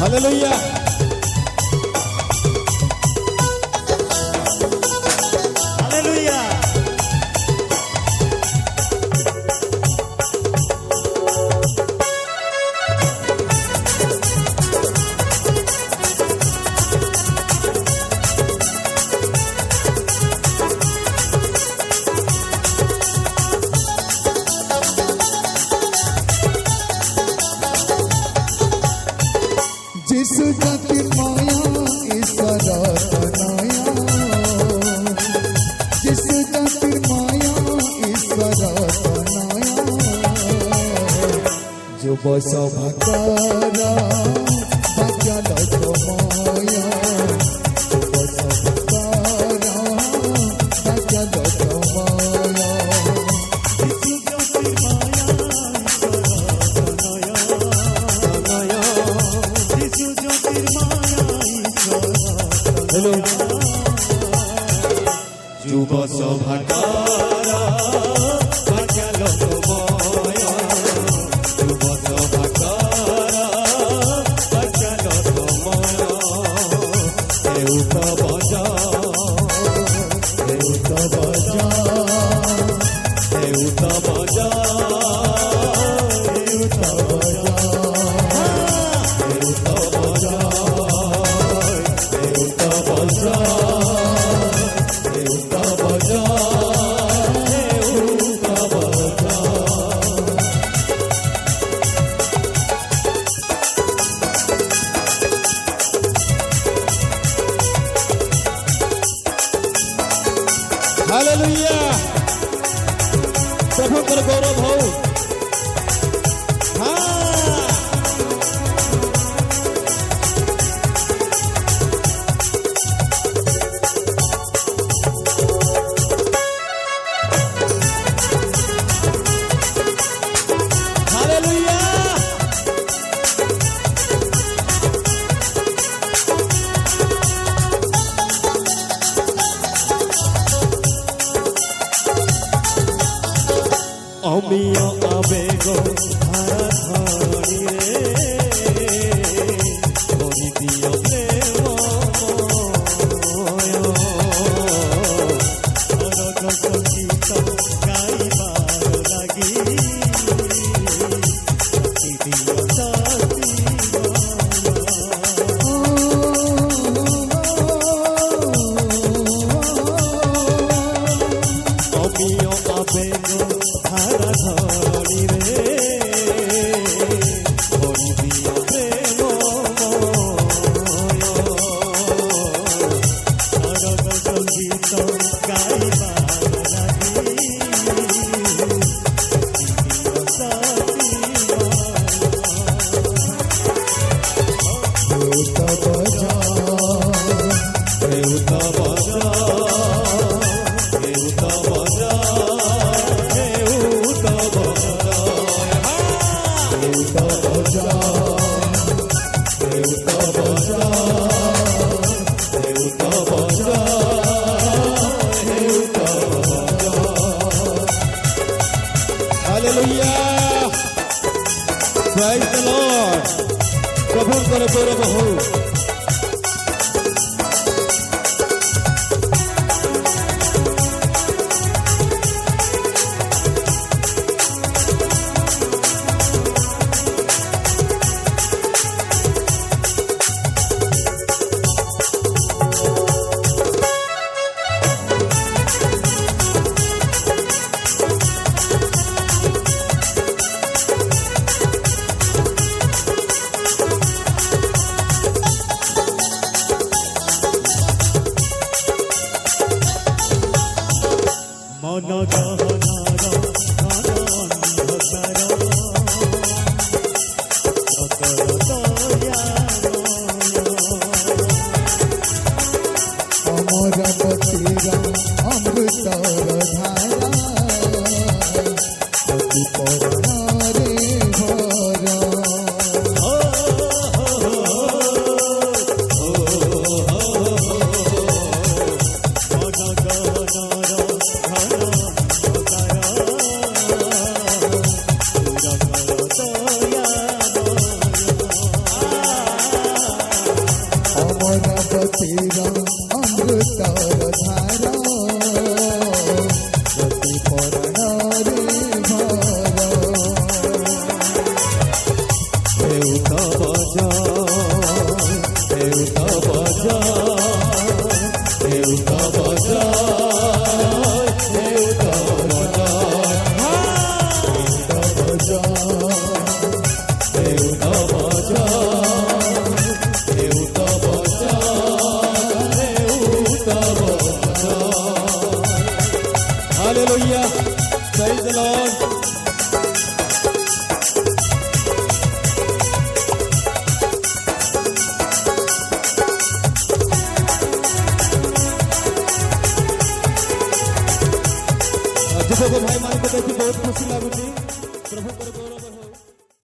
Hallelujah hallelujah जिस जाति माया ईश्वर बनाया, जिस जाति माया ईश्वर बनाया, जो बस भकारा बचल तो माया, जो बस भकारा बचल तो माया। हेलो जुब सभाकारा बचल तो माया, जुब सभाकारा बचल तो माया। देउत बजा देउत बजा देउत बजा देउत बजा देउत बजा देउत बजा देउत बजा देउत बजा। हालेलुया प्रभु कर गौरव हो। हाँ हालेलुया अमिया आवेग धारा धारी रे भरी दिया प्रेम अरग संगीत गाइबार लागी दिया साथी अमिया आवेग धारा धारी रे भरी दिया प्रेम अरग संगीत गाइबार लागी दिया साथी देउत बजा देउत बजा देउत बजा देउत बजा देउत बजा देउत बजा देउत बजा देउत बजा। हालेलुया प्राइज द लॉर्ड प्रभु कर गौरव हो। मन गहनार घन अंधकार सतर दयामय अमरवतीर अमृतर धारा अति परारे भरा। भगवतीरा अमृतर धारा गति परणारे भारा देवता बजा देवता बजा देवता बजा देवता बजा देवता बजा देवता बजा देवता बजा Hallelujah. Praise the Lord. ଯୁବକ ଭାଇମାନଙ୍କୁ ଦେଖି ବହୁତ ଖୁସି ଲାଗୁଛି।